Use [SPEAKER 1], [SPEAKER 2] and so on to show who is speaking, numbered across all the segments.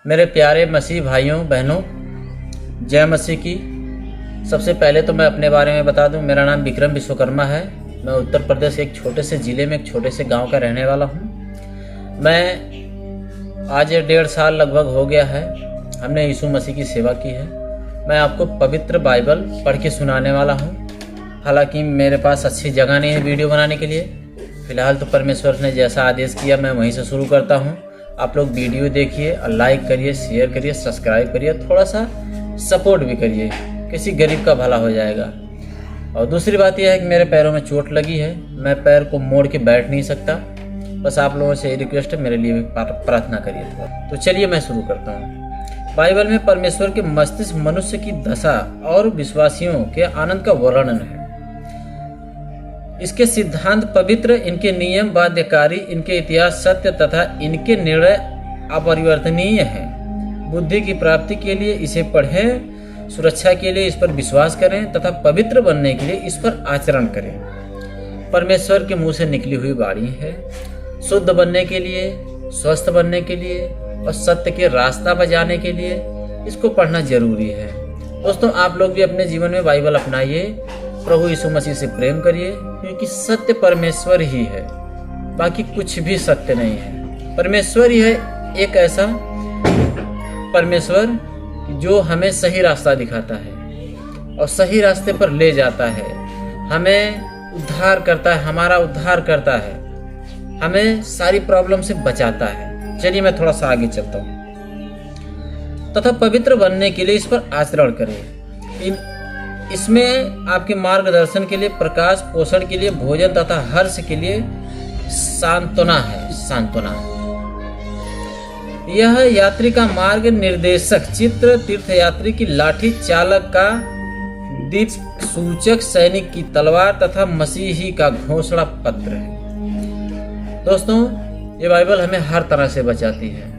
[SPEAKER 1] मेरे प्यारे मसीह भाइयों बहनों, जय मसीह की। सबसे पहले तो मैं अपने बारे में बता दूं, मेरा नाम विक्रम विश्वकर्मा है। मैं उत्तर प्रदेश के एक छोटे से ज़िले में एक छोटे से गांव का रहने वाला हूं। मैं आज 1.5 साल लगभग हो गया है हमने यीशु मसीह की सेवा की है। मैं आपको पवित्र बाइबल पढ़ के सुनाने वाला हूं। हालांकि मेरे पास अच्छी जगह नहीं है वीडियो बनाने के लिए। फ़िलहाल तो परमेश्वर ने जैसा आदेश किया मैं वहीं से शुरू करता हूं। आप लोग वीडियो देखिए और लाइक करिए, शेयर करिए, सब्सक्राइब करिए, थोड़ा सा सपोर्ट भी करिए, किसी गरीब का भला हो जाएगा। और दूसरी बात यह है कि मेरे पैरों में चोट लगी है, मैं पैर को मोड़ के बैठ नहीं सकता। बस आप लोगों से रिक्वेस्ट है, मेरे लिए प्रार्थना करिए। तो चलिए मैं शुरू करता हूँ। बाइबल में परमेश्वर के मस्तिष्क मनुष्य की दशा और विश्वासियों के आनंद का वर्णन है। इसके सिद्धांत पवित्र, इनके नियम बाध्यकारी, इनके इतिहास सत्य तथा इनके निर्णय अपरिवर्तनीय हैं। बुद्धि की प्राप्ति के लिए इसे पढ़ें, सुरक्षा के लिए इस पर विश्वास करें तथा पवित्र बनने के लिए इस पर आचरण करें। परमेश्वर के मुंह से निकली हुई वाणी है। शुद्ध बनने के लिए, स्वस्थ बनने के लिए और सत्य के रास्ता बजाने के लिए इसको पढ़ना जरूरी है। दोस्तों, आप लोग भी अपने जीवन में बाइबल अपनाइए, प्रभु यीशु मसीह से प्रेम करिए, क्योंकि सत्य परमेश्वर ही है, बाकी कुछ भी सत्य नहीं है। परमेश्वर ही है एक ऐसा परमेश्वर जो हमें सही रास्ता दिखाता है और सही रास्ते पर ले जाता है, हमें उद्धार करता है, हमारा उद्धार करता है, हमें सारी प्रॉब्लम से बचाता है। चलिए मैं थोड़ा सा आगे चलता हूँ। तथा पवित्र बनने के लिए इस पर आचरण करें। इसमें आपके मार्गदर्शन के लिए, प्रकाश पोषण के लिए, भोजन तथा हर्ष के लिए सांत्वना है। सांत्वना यह यात्री का मार्ग निर्देशक चित्र, तीर्थयात्री की लाठी, चालक का दीप सूचक, सैनिक की तलवार तथा मसीही का घोषणा पत्र है। दोस्तों, ये बाइबल हमें हर तरह से बचाती है।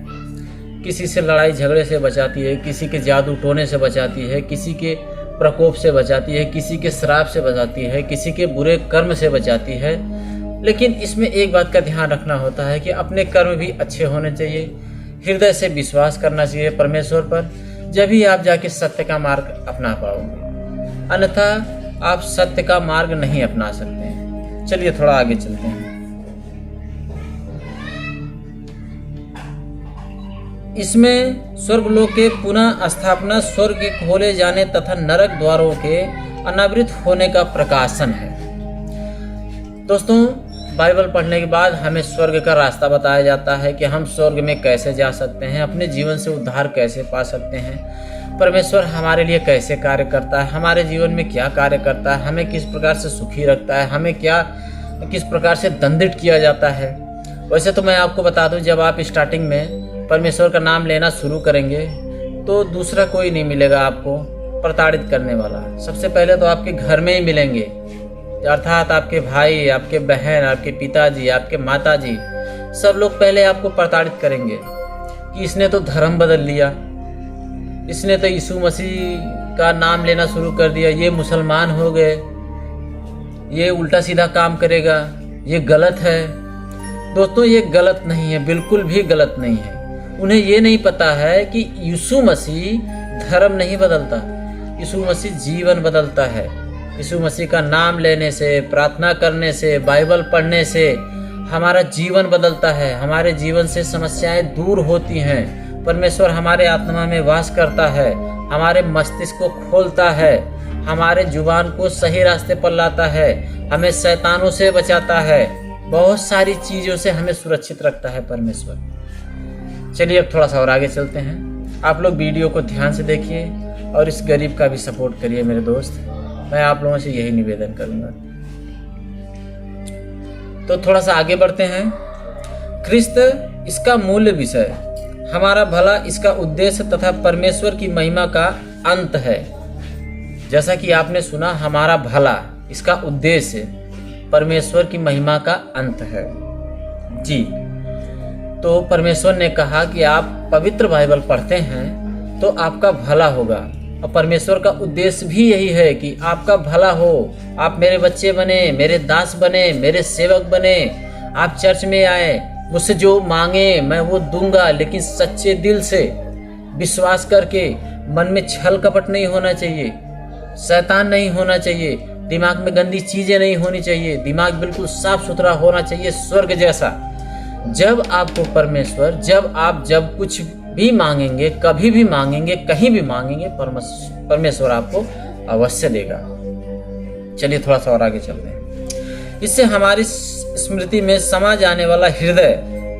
[SPEAKER 1] किसी से लड़ाई झगड़े से बचाती है, किसी के जादू टोने से बचाती है, किसी के प्रकोप से बचाती है, किसी के श्राप से बचाती है, किसी के बुरे कर्म से बचाती है। लेकिन इसमें एक बात का ध्यान रखना होता है कि अपने कर्म भी अच्छे होने चाहिए, हृदय से विश्वास करना चाहिए परमेश्वर पर, जब ही आप जाके सत्य का मार्ग अपना पाओगे, अन्यथा आप सत्य का मार्ग नहीं अपना सकते। चलिए थोड़ा आगे चलते हैं। इसमें स्वर्गलोक के पुनः स्थापना, स्वर्ग के खोले जाने तथा नरक द्वारों के अनावृत होने का प्रकाशन है। दोस्तों, बाइबल पढ़ने के बाद हमें स्वर्ग का रास्ता बताया जाता है कि हम स्वर्ग में कैसे जा सकते हैं, अपने जीवन से उद्धार कैसे पा सकते हैं, परमेश्वर हमारे लिए कैसे कार्य करता है, हमारे जीवन में क्या कार्य करता है, हमें किस प्रकार से सुखी रखता है, हमें किस प्रकार से दंडित किया जाता है। वैसे तो मैं आपको बता दूं, जब आप स्टार्टिंग में परमेश्वर का नाम लेना शुरू करेंगे तो दूसरा कोई नहीं मिलेगा आपको प्रताड़ित करने वाला। सबसे पहले तो आपके घर में ही मिलेंगे, अर्थात आपके भाई, आपके बहन, आपके पिताजी, आपके माताजी, सब लोग पहले आपको प्रताड़ित करेंगे कि इसने तो धर्म बदल लिया, इसने तो यीशु मसीह का नाम लेना शुरू कर दिया, ये मुसलमान हो गए, ये उल्टा सीधा काम करेगा, ये गलत है। दोस्तों, ये गलत नहीं है, बिल्कुल भी गलत नहीं है। उन्हें ये नहीं पता है कि यीशु मसीह धर्म नहीं बदलता, यीशु मसीह जीवन बदलता है। यीशु मसीह का नाम लेने से, प्रार्थना करने से, बाइबल पढ़ने से हमारा जीवन बदलता है, हमारे जीवन से समस्याएं दूर होती हैं। परमेश्वर हमारे आत्मा में वास करता है, हमारे मस्तिष्क को खोलता है, हमारे जुबान को सही रास्ते पर लाता है, हमें शैतानों से बचाता है, बहुत सारी चीज़ों से हमें सुरक्षित रखता है परमेश्वर। चलिए अब थोड़ा सा और आगे चलते हैं। आप लोग वीडियो को ध्यान से देखिए और इस गरीब का भी सपोर्ट करिए मेरे दोस्त, मैं आप लोगों से यही निवेदन करूंगा। तो थोड़ा सा आगे बढ़ते हैं। ख्रिस्त इसका मूल विषय, हमारा भला इसका उद्देश्य तथा परमेश्वर की महिमा का अंत है। जैसा कि आपने सुना, हमारा भला इसका उद्देश्य परमेश्वर की महिमा का अंत है जी। तो परमेश्वर ने कहा कि आप पवित्र बाइबल पढ़ते हैं तो आपका भला होगा, और परमेश्वर का उद्देश्य भी यही है कि आपका भला हो, आप मेरे बच्चे बने, मेरे दास बने, मेरे सेवक बने, आप चर्च में आए, मुझसे जो मांगे मैं वो दूंगा, लेकिन सच्चे दिल से विश्वास करके मन में छल कपट नहीं होना चाहिए, शैतान नहीं होना चाहिए, दिमाग में गंदी चीजें नहीं होनी चाहिए, दिमाग बिल्कुल साफ सुथरा होना चाहिए, स्वर्ग जैसा। जब आपको परमेश्वर, जब कुछ भी मांगेंगे, कभी भी मांगेंगे, कहीं भी मांगेंगे, परमेश्वर आपको अवश्य देगा। चलिए थोड़ा सा और आगे चलते हैं। इससे हमारी स्मृति में समा जाने वाला हृदय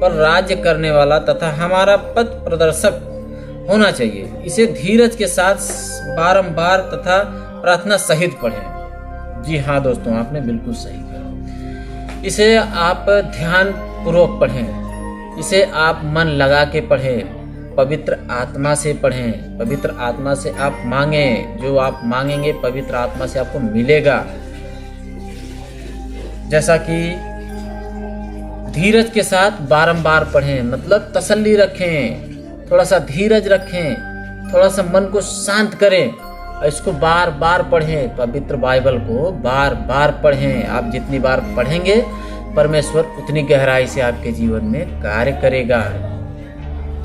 [SPEAKER 1] पर राज्य करने वाला तथा हमारा पथ प्रदर्शक होना चाहिए। इसे धीरज के साथ बारंबार तथा प्रार्थना सहित पढ़ें। जी हाँ दोस्तों, आपने बिल्कुल सही कहा। इसे आप ध्यान पूर्वक पढ़ें, इसे आप मन लगा के पढ़ें, पवित्र आत्मा से पढ़ें, पवित्र आत्मा से आप मांगें। जो आप मांगेंगे पवित्र आत्मा से आपको मिलेगा। जैसा कि धीरज के साथ बारंबार पढ़ें, मतलब तसल्ली रखें, थोड़ा सा धीरज रखें, थोड़ा सा मन को शांत करें और इसको बार बार पढ़ें। पवित्र बाइबल को बार बार पढ़ें। आप जितनी बार पढ़ेंगे परमेश्वर उतनी गहराई से आपके जीवन में कार्य करेगा।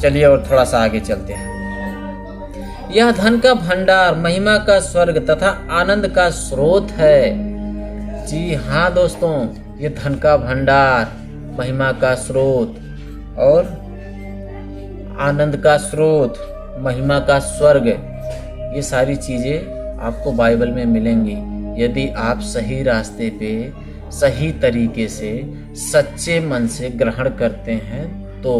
[SPEAKER 1] चलिए और थोड़ा सा आगे चलते हैं। यह धन का भंडार, महिमा का स्वर्ग तथा आनंद का स्रोत है। जी हाँ दोस्तों, ये धन का भंडार, महिमा का स्रोत और आनंद का स्रोत, महिमा का स्वर्ग, ये सारी चीजें आपको बाइबल में मिलेंगी यदि आप सही रास्ते पे सही तरीके से सच्चे मन से ग्रहण करते हैं। तो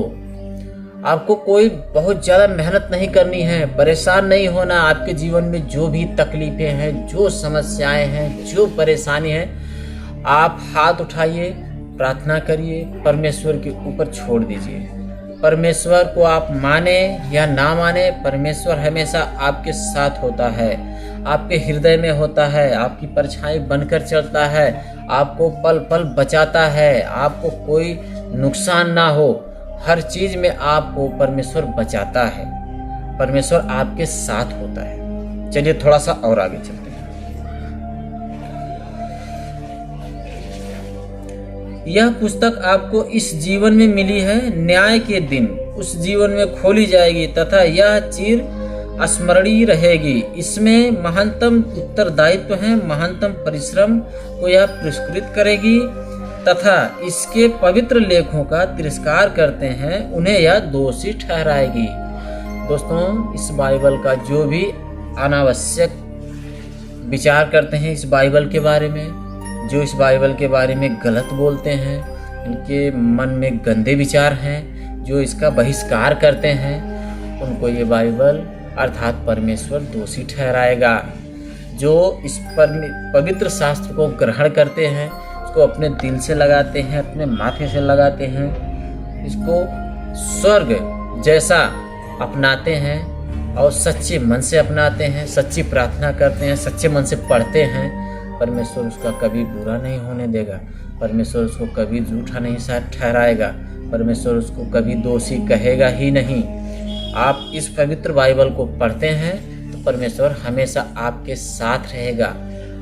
[SPEAKER 1] आपको कोई बहुत ज़्यादा मेहनत नहीं करनी है, परेशान नहीं होना। आपके जीवन में जो भी तकलीफें हैं, जो समस्याएं हैं, जो परेशानी है, आप हाथ उठाइए, प्रार्थना करिए, परमेश्वर के ऊपर छोड़ दीजिए। परमेश्वर को आप माने या ना माने, परमेश्वर हमेशा आपके साथ होता है, आपके हृदय में होता है, आपकी परछाई बनकर चलता है, आपको पल पल बचाता है, आपको कोई नुकसान ना हो, हर चीज में आपको परमेश्वर बचाता है, परमेश्वर आपके साथ होता है। चलिए थोड़ा सा और आगे चलते हैं। यह पुस्तक आपको इस जीवन में मिली है, न्याय के दिन उस जीवन में खोली जाएगी तथा यह चिर स्मरणीय रहेगी। इसमें महानतम उत्तरदायित्व है, महानतम परिश्रम को यह पुरस्कृत करेगी तथा इसके पवित्र लेखों का तिरस्कार करते हैं उन्हें यह दोषी ठहराएगी। दोस्तों, इस बाइबल का जो भी अनावश्यक विचार करते हैं इस बाइबल के बारे में, जो इस बाइबल के बारे में गलत बोलते हैं, इनके मन में गंदे विचार हैं, जो इसका बहिष्कार करते हैं, उनको ये बाइबल अर्थात परमेश्वर दोषी ठहराएगा। जो इस पवित्र शास्त्र को ग्रहण करते हैं, इसको अपने दिल से लगाते हैं, अपने माथे से लगाते हैं, इसको स्वर्ग जैसा अपनाते हैं और सच्चे मन से अपनाते हैं, सच्ची प्रार्थना करते हैं, सच्चे मन से पढ़ते हैं, परमेश्वर उसका कभी बुरा नहीं होने देगा, परमेश्वर उसको कभी झूठा नहीं ठहराएगा, परमेश्वर उसको कभी दोषी कहेगा ही नहीं। आप इस पवित्र बाइबल को पढ़ते हैं तो परमेश्वर हमेशा आपके साथ रहेगा,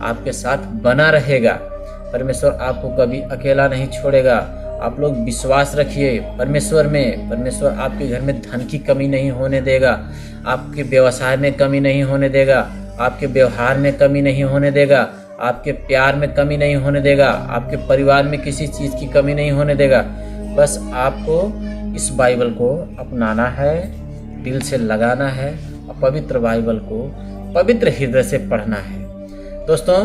[SPEAKER 1] आपके साथ बना रहेगा, परमेश्वर आपको कभी अकेला नहीं छोड़ेगा। आप लोग विश्वास रखिए परमेश्वर में, परमेश्वर आपके घर में धन की कमी नहीं होने देगा, आपके व्यवसाय में कमी नहीं होने देगा, आपके व्यवहार में कमी नहीं होने देगा, आपके प्यार में कमी नहीं होने देगा, आपके परिवार में किसी चीज़ की कमी नहीं होने देगा। बस आपको इस बाइबल को अपनाना है, दिल से लगाना है और पवित्र बाइबल को पवित्र हृदय से पढ़ना है। दोस्तों,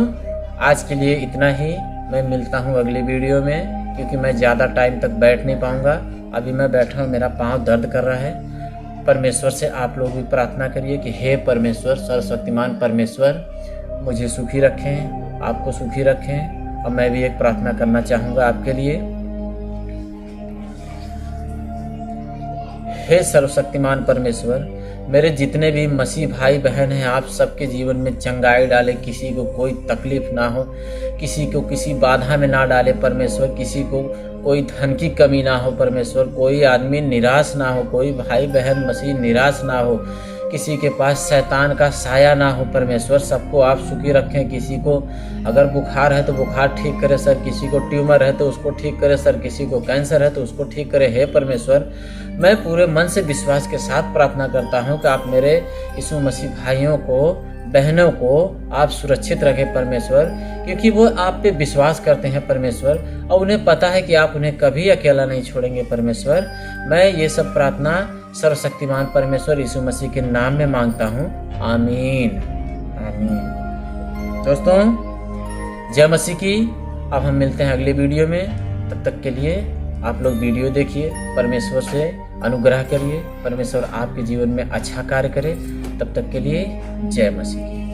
[SPEAKER 1] आज के लिए इतना ही। मैं मिलता हूँ अगली वीडियो में, क्योंकि मैं ज़्यादा टाइम तक बैठ नहीं पाऊँगा। अभी मैं बैठा हूँ, मेरा पाँव दर्द कर रहा है। परमेश्वर से आप लोग भी प्रार्थना करिए कि हे परमेश्वर, सर्वशक्तिमान परमेश्वर, मुझे सुखी रखें, आपको सुखी रखें। और मैं भी एक प्रार्थना करना चाहूँगा आपके लिए। हे सर्वशक्तिमान परमेश्वर, मेरे जितने भी मसीह भाई बहन हैं, आप सबके जीवन में चंगाई डाले, किसी को कोई तकलीफ ना हो, किसी को किसी बाधा में ना डाले परमेश्वर, किसी को कोई धन की कमी ना हो परमेश्वर, कोई आदमी निराश ना हो, कोई भाई बहन मसीह निराश ना हो, किसी के पास शैतान का साया ना हो परमेश्वर, सबको आप सुखी रखें। किसी को अगर बुखार है तो बुखार ठीक करे सर, किसी को ट्यूमर है तो उसको ठीक करे सर, किसी को कैंसर है तो उसको ठीक करे। हे परमेश्वर, मैं पूरे मन से विश्वास के साथ प्रार्थना करता हूँ कि आप मेरे यीशु मसीह भाइयों को बहनों को आप सुरक्षित रखें परमेश्वर, क्योंकि वो आप पे विश्वास करते हैं परमेश्वर, और उन्हें पता है कि आप उन्हें कभी अकेला नहीं छोड़ेंगे परमेश्वर। मैं ये सब प्रार्थना सर्वशक्तिमान परमेश्वर यीशु मसीह के नाम में मांगता हूँ, आमीन आमीन। दोस्तों, जय मसीह की। अब हम मिलते हैं अगले वीडियो में। तब तक के लिए आप लोग वीडियो देखिए, परमेश्वर से अनुग्रह करिए, परमेश्वर आपके जीवन में अच्छा कार्य करे। तब तक के लिए जय मसीह की।